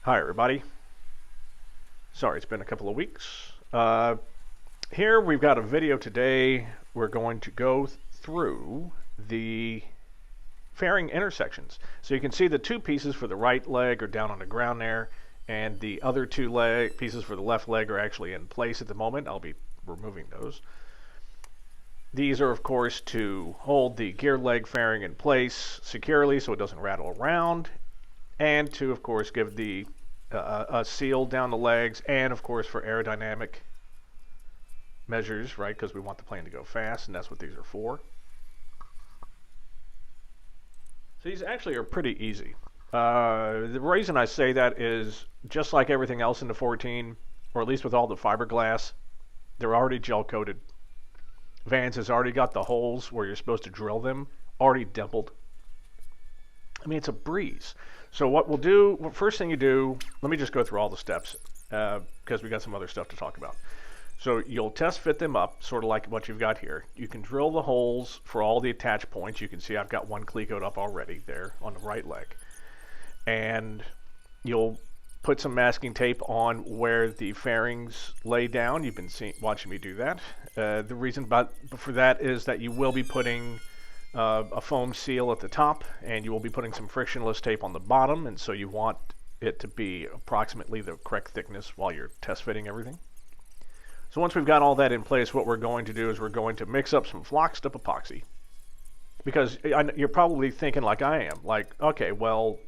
Hi everybody. Sorry, it's been a couple of weeks. Here we've got a video today. We're going to go through the fairing intersections. So you can see the two pieces for the right leg are down on the ground there, and the other two pieces for the left leg are actually in place at the moment. I'll be removing those. These are of course to hold the gear leg fairing in place securely so it doesn't rattle around, and to of course give the a seal down the legs, and of course for aerodynamic measures, right? Because we want the plane to go fast, and that's what these are for. So these actually are pretty easy. The reason I say that is just like everything else in the 14, or at least with all the fiberglass, they're already gel coated. Vans has already got the holes where you're supposed to drill them already dimpled. I mean, it's a breeze. So what we'll do, first thing you do, let me just go through all the steps because we got some other stuff to talk about. So you'll test fit them up, sort of like what you've got here. You can drill the holes for all the attach points. You can see I've got one clecoed up already there on the right leg. And you'll put some masking tape on where the fairings lay down. You've been watching me do that. The reason for that is that you will be putting a foam seal at the top, and you will be putting some frictionless tape on the bottom, and so you want it to be approximately the correct thickness while you're test fitting everything. So once we've got all that in place, what we're going to do is we're going to mix up some flocked up epoxy. Because you're probably thinking like I am, like, okay, well,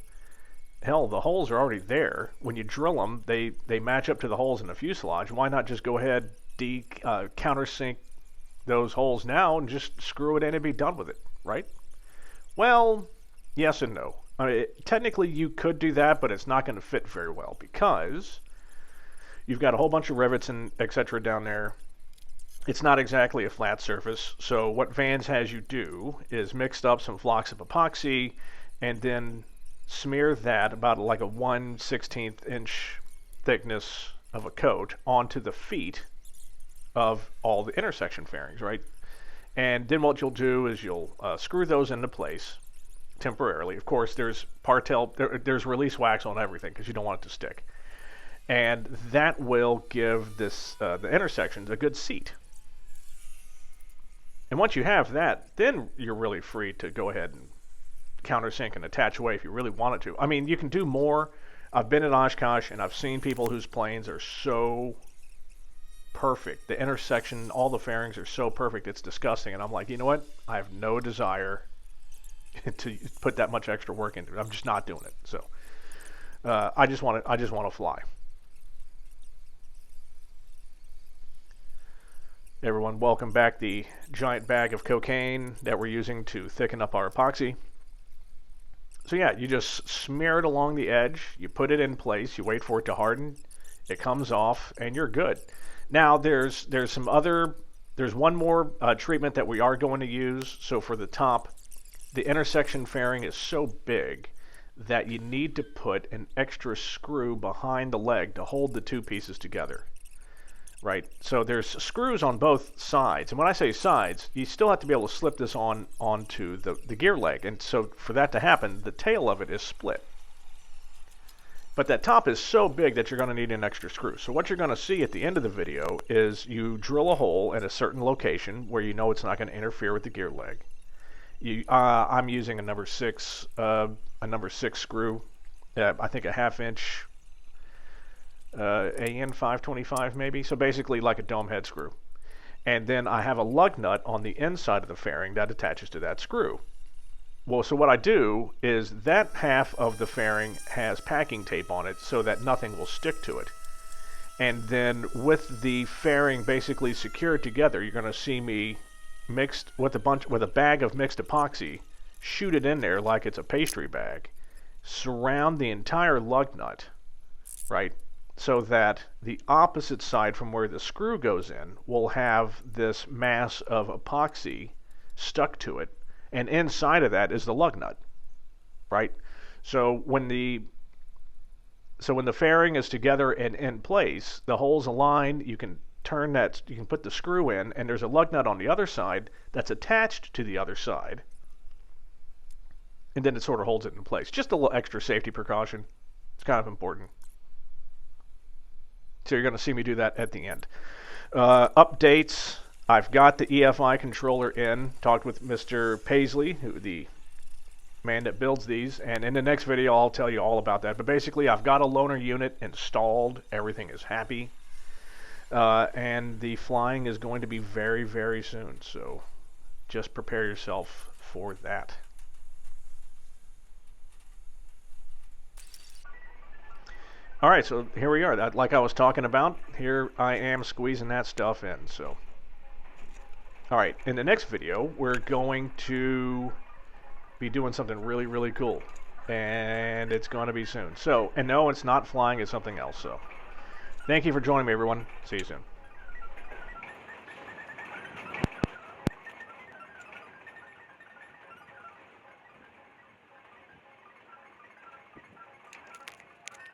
hell, the holes are already there. When you drill them, they match up to the holes in the fuselage. Why not just go ahead, countersink those holes now and just screw it in and be done with it, right? Well, yes and no. I mean, technically you could do that, but it's not going to fit very well because you've got a whole bunch of rivets and etc. down there. It's not exactly a flat surface. So what Vans has you do is mixed up some flocks of epoxy and then smear that about like a 1/16 inch thickness of a coat onto the feet of all the intersection fairings, right? And then what you'll do is you'll screw those into place temporarily. Of course, there's there's release wax on everything because you don't want it to stick. And that will give this the intersections a good seat. And once you have that, then you're really free to go ahead and countersink and attach away if you really wanted to. I mean, you can do more. I've been at Oshkosh and I've seen people whose planes are so perfect. The intersection, all the fairings are so perfect, it's disgusting. And I'm like, you know what? I have no desire to put that much extra work into it. I'm just not doing it. So I just want to fly. Everyone, welcome back the giant bag of cocaine that we're using to thicken up our epoxy. So yeah, you just smear it along the edge, you put it in place, you wait for it to harden, it comes off, and you're good. Now there's one more treatment that we are going to use. So for the top, the intersection fairing is so big that you need to put an extra screw behind the leg to hold the two pieces together. Right, so there's screws on both sides, and when I say sides, you still have to be able to slip this onto the gear leg, and so for that to happen, the tail of it is split. But that top is so big that you're going to need an extra screw. So what you're going to see at the end of the video is you drill a hole at a certain location where you know it's not going to interfere with the gear leg. I'm using a number 6 screw, I think a 1/2 inch. AN 525 maybe, so basically like a dome head screw. And then I have a lug nut on the inside of the fairing that attaches to that screw. Well, so what I do is that half of the fairing has packing tape on it so that nothing will stick to it. And then with the fairing basically secured together, you're going to see me mixed with a bag of mixed epoxy, shoot it in there like it's a pastry bag, surround the entire lug nut, right? So that the opposite side from where the screw goes in will have this mass of epoxy stuck to it, and inside of that is the lug nut, right? So when the fairing is together and in place, the holes align, you can put the screw in, and there's a lug nut on the other side that's attached to the other side, and then it sort of holds it in place. Just a little extra safety precaution. It's kind of important. So you're going to see me do that at the end. Updates. I've got the EFI controller in. Talked with Mr. Paisley, the man that builds these, and in the next video I'll tell you all about that. But basically I've got a loaner unit installed. Everything is happy. And the flying is going to be very, very soon. So just prepare yourself for that. All right, so here we are. Like I was talking about, here I am squeezing that stuff in. So, all right, in the next video, we're going to be doing something really, really cool, and it's going to be soon. So, and no, it's not flying; it's something else. So, thank you for joining me, everyone. See you soon.